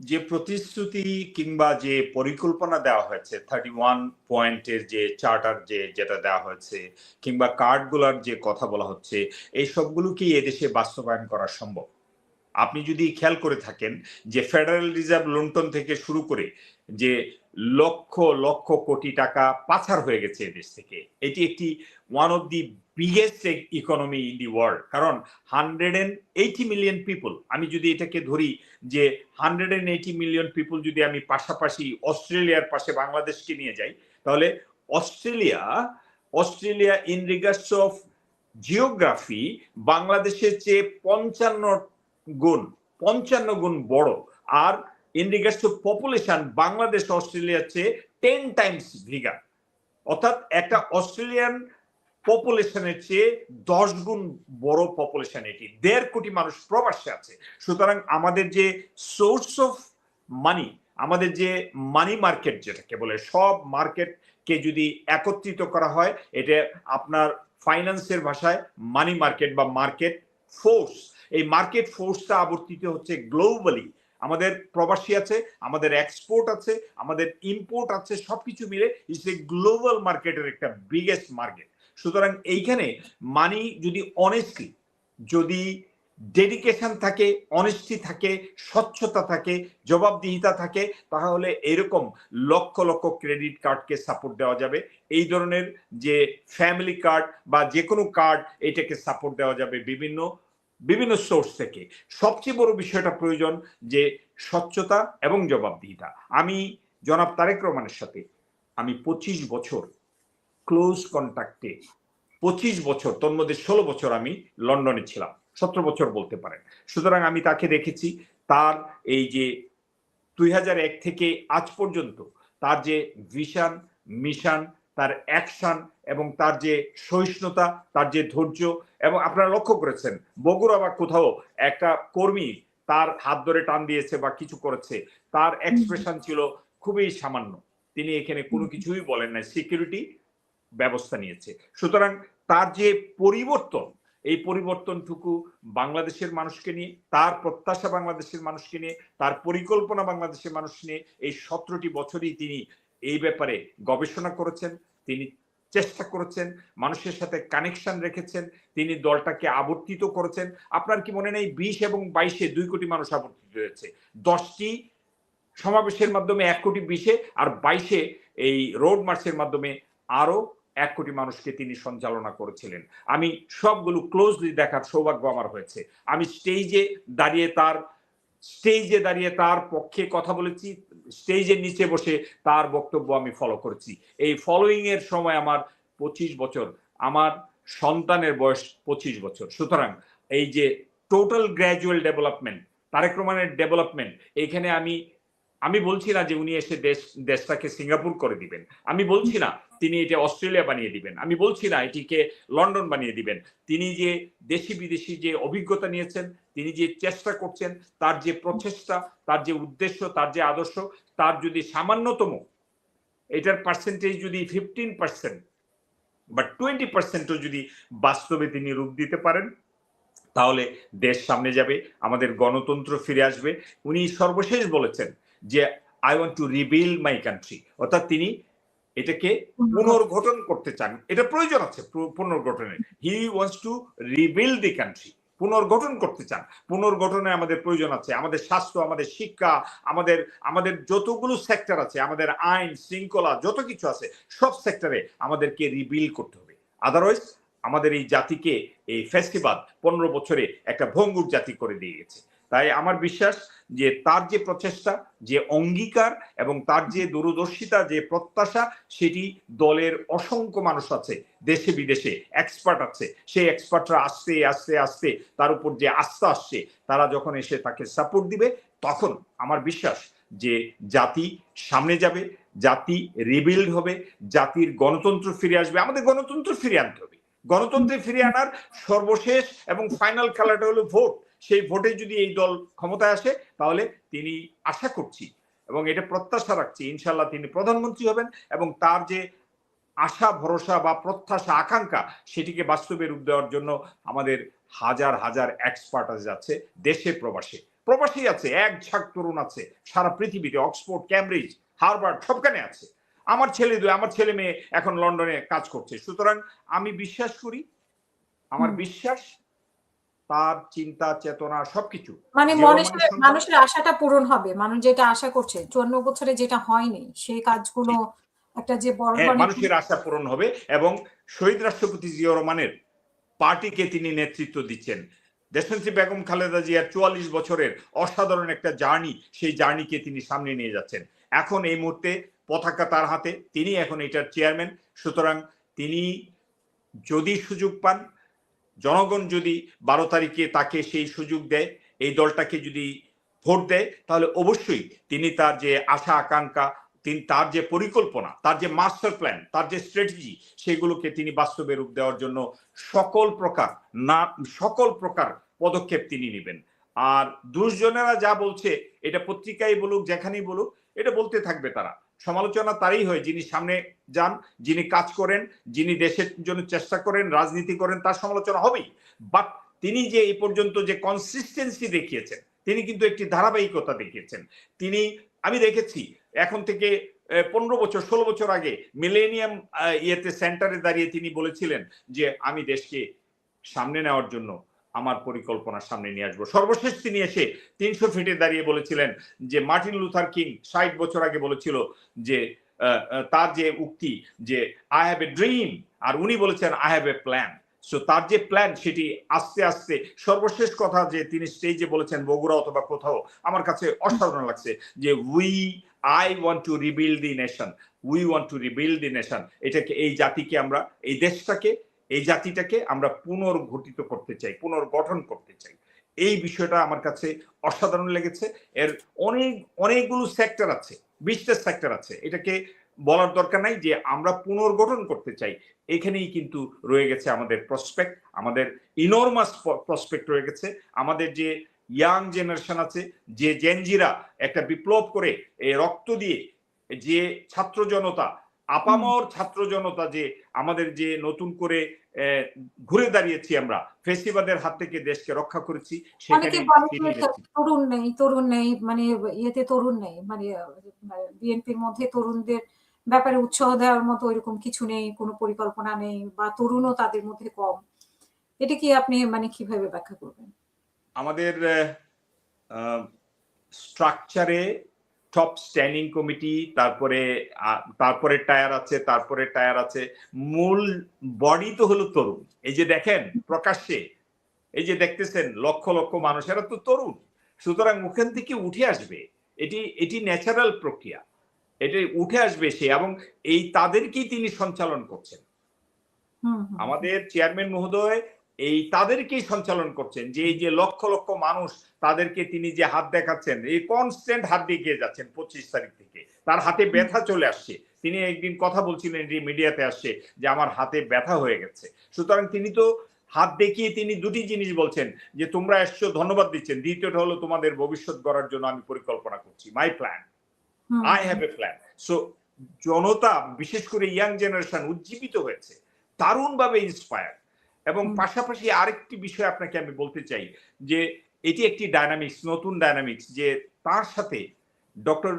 যে প্রতিশ্রুতি কিংবা যে পরিকল্পনা দেওয়া হয়েছে 31 পয়েন্টের যে চার্টার যেটা দেওয়া হয়েছে কিংবা কার্ডগুলোর যে কথা বলা হচ্ছে এই সবগুলো কি এদেশে বাস্তবায়ন করা সম্ভব? আপনি যদি খেয়াল করে থাকেন যে ফেডারেল রিজার্ভ লন্ডন থেকে শুরু করে যে লক্ষ লক্ষ কোটি টাকা পাচার হয়ে গেছে এদেশ থেকে, এটি একটি one of the biggest economy in the world. কারণ 180 মিলিয়ন পিপল, আমি যদি এটাকে ধরি যে 180 মিলিয়ন পিপল যদি আমি পাশাপাশি অস্ট্রেলিয়ার পাশে বাংলাদেশকে নিয়ে যাই, তাহলে Australia in regards of geography বাংলাদেশের চেয়ে 55 গুণ বড়, আর in regards to population Bangladesh অস্ট্রেলিয়ার চেয়ে 10 টাইমস বিগার। অর্থাৎ একটা অস্ট্রেলিয়ান পপুলেশনের চেয়ে 10 গুণ বড় পপুলেশন এটি। 1.5 কোটি মানুষ প্রবাসে আছে। সুতরাং আমাদের যে সোর্স অফ মানি, আমাদের যে মানি মার্কেট যেটাকে বলে, সব মার্কেটকে যদি একত্রিত করা হয়, এটা আপনার ফাইন্যান্সের ভাষায় মানি মার্কেট বা মার্কেট ফোর্স। এই মার্কেট ফোর্সটা আবর্তিত হচ্ছে গ্লোবালি। আমাদের প্রবাসী আছে, আমাদের এক্সপোর্ট আছে, আমাদের ইম্পোর্ট আছে, সবকিছু মিলে ইটস এ গ্লোবাল মার্কেটের একটা বিগেস্ট মার্কেট। সুতরাং এইখানে মানি যদি অনেস্টলি, যদি ডেডিকেশন থাকে, অনেস্টি থাকে, স্বচ্ছতা থাকে, জবাবদিহিতা থাকে, তাহলে এরকম লক্ষ লক্ষ ক্রেডিট কার্ডকে সাপোর্ট দেওয়া যাবে। এই ধরনের যে ফ্যামিলি কার্ড বা যে কোনো কার্ড, এটাকে সাপোর্ট দেওয়া যাবে বিভিন্ন সোর্স থেকে। সবচেয়ে বড় বিষয়টা প্রয়োজন যে স্বচ্ছতা এবং জবাবদিহিতা। আমি জনাব তারেক রহমানের সাথে আমি 25 বছর ক্লোজ কন্ট্যাক্টে, 25 বছর, তোর মধ্যে 16 বছর আমি লন্ডনে ছিলাম, 17 বছর বলতে পারেন। সুতরাং আমি তাকে দেখেছি, তার এই যে 2001 থেকে আজ পর্যন্ত তার যে ভিশন, মিশন, তার অ্যাকশন এবং তার যে সহিষ্ণুতা, তার যে ধৈর্য, এবং আপনারা লক্ষ্য করেছেন বগুড়া বা কোথাও একটা কর্মী তার হাত ধরে টান দিয়েছে বা কিছু করেছে, তার এক্সপ্রেশন ছিল খুবই সামান্য। তিনি এখানে কোনো কিছুই বলেন না, সিকিউরিটি ব্যবস্থা নিয়েছে। সুতরাং তার যে পরিবর্তন, এই পরিবর্তনটুকু বাংলাদেশের মানুষকে নিয়ে, তার প্রত্যাশা বাংলাদেশের মানুষকে নিয়ে, তার পরিকল্পনা বাংলাদেশের মানুষ নিয়ে, এই 17টি বছরই তিনি এই ব্যাপারে গবেষণা করেছেন, তিনি চেষ্টা করেছেন, মানুষের সাথে কানেকশন রেখেছেন, তিনি দলটাকে আবর্তিত করেছেন। আপনার কি মনে নেই 20 এবং 22-এ 2 কোটি মানুষ আবর্তিত হয়েছে, 10টি সমাবেশের মাধ্যমে 1 কোটি 20-এ, আর 22-এ এই রোড মার্চের মাধ্যমে আরো 1 কোটি মানুষকে তিনি সঞ্চালনা করেছিলেন। আমি সবগুলো ক্লোজলি দেখার সৌভাগ্য আমার হয়েছে। আমি স্টেজে দাঁড়িয়ে তার পক্ষে কথা বলেছি, স্টেজের নিচে বসে তার বক্তব্য আমি ফলো করেছি। এই ফলোইং এর সময় আমার 25 বছর, আমার সন্তানের বয়স 25 বছর। সুতরাং এই যে টোটাল গ্র্যাজুয়াল ডেভেলপমেন্ট, তারেক রহমানের ডেভেলপমেন্ট, এইখানে আমি বলছি না যে উনি এসে দেশটাকে সিঙ্গাপুর করে দিবেন, আমি বলছি না তিনি এটা অস্ট্রেলিয়া বানিয়ে দিবেন, আমি বলছি না এটিকে লন্ডন বানিয়ে দিবেন। তিনি যে দেশি বিদেশি যে অভিজ্ঞতা নিয়েছেন, তিনি যে চেষ্টা করছেন, তার যে প্রচেষ্টা, তার যে উদ্দেশ্য, তার যে আদর্শ, তার যদি সামান্যতম এটার পার্সেন্টেজ যদি 15% বা 20%ও যদি বাস্তবে তিনি রূপ দিতে পারেন, তাহলে দেশ সামনে যাবে, আমাদের গণতন্ত্র ফিরে আসবে। উনি সর্বশেষ বলেছেন যে I want to rebuild my country, অর্থাৎ তিনি এটাকে পুনর্গঠন করতে চান। এটা প্রয়োজন আছে পুনর্গঠনের। He wants to rebuild the country, পুনর্গঠন করতে চান। পুনর্গঠনে আমাদের প্রয়োজন আছে, আমাদের স্বাস্থ্য, আমাদের শিক্ষা, আমাদের যতগুলো সেক্টর আছে, আমাদের আইন শৃঙ্খলা যত কিছু আছে, সব সেক্টরে আমাদেরকে রিবিল্ড করতে হবে। আদারওয়াইজ আমাদের এই জাতিকে এই ফেস্টিভাল 15 বছরে একটা ভঙ্গুর জাতি করে দিয়ে গেছে। তাই আমার বিশ্বাস যে তার যে প্রচেষ্টা, যে অঙ্গীকার এবং তার যে দূরদর্শিতা, যে প্রত্যাশা, সেটি দলের অসংখ্য মানুষ আছে দেশে বিদেশে, এক্সপার্ট আছে, সেই এক্সপার্টরা আস্তে আস্তে আস্তে তার উপর যে আস্থা আসছে, তারা যখন এসে তাকে সাপোর্ট দিবে, তখন আমার বিশ্বাস যে জাতি সামনে যাবে, জাতি রিবিল্ড হবে, জাতির গণতন্ত্র ফিরে আসবে। আমাদের গণতন্ত্র ফিরে আনতে হবে। গণতন্ত্রে ফিরে আনার সর্বশেষ এবং ফাইনাল খেলাটা হলো ভোট। সেই ভোটে যদি এই দল ক্ষমতায় আসে, তাহলে তিনি, আশা করছি এবং এটা প্রত্যাশা রাখছি, ইনশাল্লাহ তিনি প্রধানমন্ত্রী হবেন এবং তার যে আশা ভরসা বা প্রত্যাশা আকাঙ্ক্ষা, সেটিকে বাস্তবে রূপ দেওয়ার জন্য আমাদের হাজার হাজার এক্সপার্ট আছে দেশে প্রবাসে। প্রবাসী আছে, এক ঝাঁক তরুণ আছে সারা পৃথিবীতে, অক্সফোর্ড, ক্যামব্রিজ, হার্ভার্ড সবখানে আছে। আমার ছেলে মেয়ে এখন লন্ডনে কাজ করছে। সুতরাং আমি বিশ্বাস করি, আমার বিশ্বাস তার চিন্তা চেতনা সবকিছু মানে মানুষের আশাটা পূরণ হবে, মানুষ যেটা আশা করছে 54 বছরে যেটা হয়নি সেই কাজগুলো একটা যে বড় ধরনের মানুষের আশা পূরণ হবে। এবং শহীদ রাষ্ট্রপতি জিয়া রহমানের পার্টিকে তিনি নেতৃত্ব দিচ্ছেন। দেশনেত্রী বেগম খালেদা জিয়ার 44 বছরের অসাধারণ একটা জার্নি, সেই জার্নিকে তিনি সামনে নিয়ে যাচ্ছেন। এখন এই মুহূর্তে পতাকা তার হাতে, তিনি এখন এটার চেয়ারম্যান। সুতরাং তিনি যদি সুযোগ পান, জনগণ যদি 12 তারিখে তাকে সেই সুযোগ দেয়, এই দলটাকে যদি ভোট দেয়, তাহলে অবশ্যই তিনি তার যে আশা আকাঙ্ক্ষা, তার যে পরিকল্পনা, তার যে মাস্টার প্ল্যান, তার যে স্ট্র্যাটেজি, সেগুলোকে তিনি বাস্তবে রূপ দেওয়ার জন্য সকল প্রকার পদক্ষেপ তিনি নেবেন। আর দুজনেরা যা বলছে, এটা পত্রিকায় বলুক, যেখানেই বলুক, এটা বলতে থাকবে তারা। সমালোচনা তারই হয় যিনি সামনে যান, যিনি কাজ করেন, যিনি দেশের জন্য চেষ্টা করেন, রাজনীতি করেন, তার সমালোচনা হবেই। বাট তিনি যে এই পর্যন্ত যে কনসিস্টেন্সি দেখিয়েছেন, তিনি কিন্তু একটি ধারাবাহিকতা দেখিয়েছেন। আমি দেখেছি এখন থেকে 15 বছর 16 বছর আগে মিলেনিয়াম সেন্টারে দাঁড়িয়ে তিনি বলেছিলেন যে আমি দেশকে সামনে নেওয়ার জন্য আমার পরিকল্পনা সামনে নিয়ে আসবো। সর্বশেষ তিনি এসে 300 ফিটে দাঁড়িয়ে বলেছিলেন যে মার্টিন লুথার কিং 60 বছর আগে বলেছিল যে তার যে উক্তি যে আই হ্যাভ এ ড্রিম, আর উনি বলেছেন I have a plan. So তার যে প্ল্যান, সেটি আস্তে আস্তে সর্বশেষ কথা যে তিনি স্টেজে বলেছেন বগুড়া অথবা কোথাও, আমার কাছে অসাধারণ লাগছে যে I want to rebuild the nation. We want to rebuild the nation. এটাকে, এই জাতিকে আমরা, এই দেশটাকে, এই জাতিটাকে আমরা পুনর্গঠিত করতে চাই, পুনর্গঠন করতে চাই। এই বিষয়টা আমার কাছে অসাধারণ লেগেছে। এর অনেকগুলো সেক্টর আছে, 20টা সেক্টর আছে। এটাকে বলার দরকার নাই যে আমরা পুনর্গঠন করতে চাই। এখানেই কিন্তু রয়ে গেছে আমাদের প্রসপেক্ট, আমাদের ইনরমাস প্রসপেক্ট রয়ে গেছে। আমাদের যে ইয়াং জেনারেশন আছে, যে জেনজিরা একটা বিপ্লব করে রক্ত দিয়ে, যে ছাত্র জনতা, আপামর ছাত্র জনতা, যে আমাদের যে নতুন করে ঘুরে দাঁড়িয়েছি, আমরা ফেসিবাদের হাত থেকে দেশকে রক্ষা করেছি, সেখানে তরুণ নেই মানে ইয়েতে তরুণ নেই, মানে বিএনপির মধ্যে তরুণদের ব্যাপারে উৎসাহ দেওয়ার মতো এরকম কিছু নেই, কোনো পরিকল্পনা নেই, বা তরুণও তাদের মধ্যে কম। এটা কি আপনি মানে কিভাবে ব্যাখ্যা করবেন? আমাদের স্ট্রাকচারে টপ স্ট্যান্ডিং কমিটি, তারপরে টায়ার আছে, মূল বডি তো হলো তরুণ। এই যে দেখেন প্রকাশ্যে, এই যে দেখতেছেন লক্ষ লক্ষ মানুষ, এরা তো তরুণ। সুতরাং ওখান থেকে উঠে আসবে, এটি ন্যাচারাল প্রক্রিয়া, এটি উঠে আসবে সে, এবং এই তাদেরকেই তিনি সঞ্চালন করছেন। আমাদের চেয়ারম্যান মহোদয় এই তাদেরকেই সঞ্চালন করছেন, যে এই যে লক্ষ লক্ষ মানুষ, তাদেরকে তিনি যে হাত দেখাচ্ছেন, এই কনস্ট্যান্ট হাত দেখিয়ে যাচ্ছেন 25 তারিখ থেকে। তার হাতে ব্যথা চলে আসছে, তিনি একদিন কথা বলছিলেন, যে মিডিয়াতে আসছে যে আমার হাতে ব্যথা হয়ে গেছে। সুতরাং তিনি তো হাত দেখিয়ে তিনি দুটি জিনিস বলছেন, যে তোমরা এসছো, ধন্যবাদ দিচ্ছেন। দ্বিতীয়টা হলো তোমাদের ভবিষ্যৎ গড়ার জন্য আমি পরিকল্পনা করছি, my plan, I have a plan. So জনতা, বিশেষ করে ইয়াং জেনারেশন উজ্জীবিত হয়েছে, দারুণভাবে ইন্সপায়ার। এবং পাশাপাশি আরেকটি বিষয় আপনাকে আমি বলতে চাই, যে এটি একটি ডায়নামিক্স, নতুন ডায়নামিক্স, যে তার সাথে ডক্টর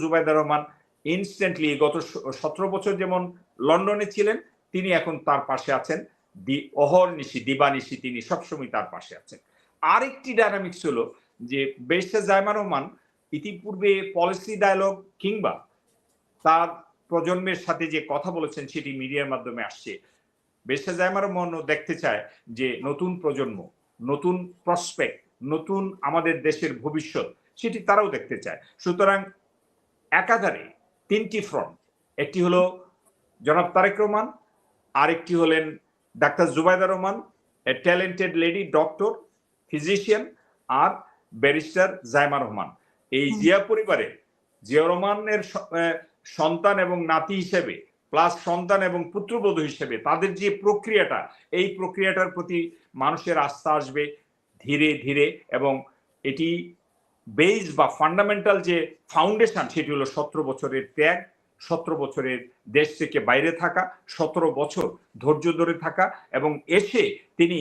জুবাইদা রহমান ইনস্ট্যান্টলি গত 17 বছর যেমন লন্ডনে ছিলেন, তিনি এখন তার পাশে আছেন, অহর্নিশি দিবানিশি তিনি সবসময় তার পাশে আছেন। আরেকটি ডায়নামিক্স হলো যে ব্যারিস্টার জায়মা রহমান ইতিপূর্বে পলিসি ডায়ালগ কিংবা তার প্রজন্মের সাথে যে কথা বলেছেন, সেটি মিডিয়ার মাধ্যমে আসছে। ব্যারিস্টার জায়মা রহমান দেখতে চায় যে নতুন প্রজন্ম, নতুন প্রসপেক্ট, নতুন আমাদের দেশের ভবিষ্যৎ, সেটি তারাও দেখতে চায়। সুতরাং একাধারে 3টি ফ্রন্ট, একটি হলো জনাব তারেক রহমান, আরেকটি হলেন ডাক্তার Zubaida Rahman, a talented lady doctor, physician, আর ব্যারিস্টার জায়মা রহমান। এই জিয়া পরিবারে জিয়া রহমানের সন্তান এবং নাতি হিসেবে, প্লাস সন্তান এবং পুত্রবধূ হিসেবে তাদের যে প্রক্রিয়াটা, এই প্রক্রিয়াটার প্রতি মানুষের আস্থা আসবে ধীরে ধীরে। এবং এটি বেস বা ফান্ডামেন্টাল যে ফাউন্ডেশন, সেটি হলো 17 বছরের ত্যাগ, 17 বছরের দেশ থেকে বাইরে থাকা, 17 বছর ধৈর্য ধরে থাকা, এবং এসে তিনি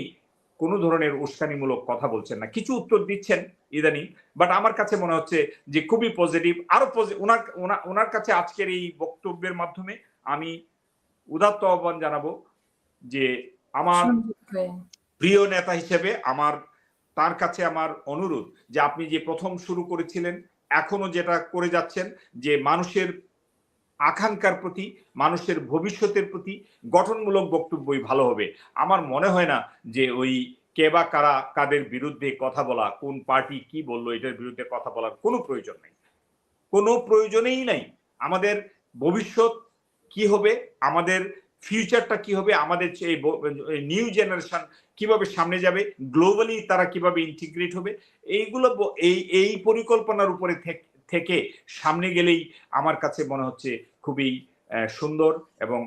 কোনো ধরনের উস্কানিমূলক কথা বলছেন না, কিছু উত্তর দিচ্ছেন ইদানিং, বাট আমার কাছে মনে হচ্ছে যে খুবই পজিটিভ। আরো ওনার কাছে আজকের এই বক্তব্যের মাধ্যমে আমি উদাত্ত আহ্বান জানাবো যে আমার সন্দীপ ভাই। প্রিয় নেতা হিসেবে তার কাছে আমার অনুরোধ যে আপনি যে প্রথম শুরু করেছিলেন, এখনো যেটা করে যাচ্ছেন, যে মানুষের আকাঙ্ক্ষার প্রতি, মানুষের ভবিষ্যতের প্রতি গঠনমূলক বক্তব্যই ভালো হবে। আমার মনে হয় না যে ওই কে বা কারা কাদের বিরুদ্ধে কথা বলা, কোন পার্টি কি বললো এটার বিরুদ্ধে কথা বলার কোনো প্রয়োজন নেই, কোনো প্রয়োজনেই নাই। আমাদের ভবিষ্যৎ কি হবে, আমাদের ফিউচারটা কি হবে, আমাদের নিউ জেনারেশন কিভাবে সামনে যাবে, গ্লোবালি তারা কিভাবে ইন্টিগ্রেট হবে, এইগুলো এই পরিকল্পনার উপরে থেকে সামনে গেলেই আমার কাছে মনে হচ্ছে খুবই সুন্দর এবং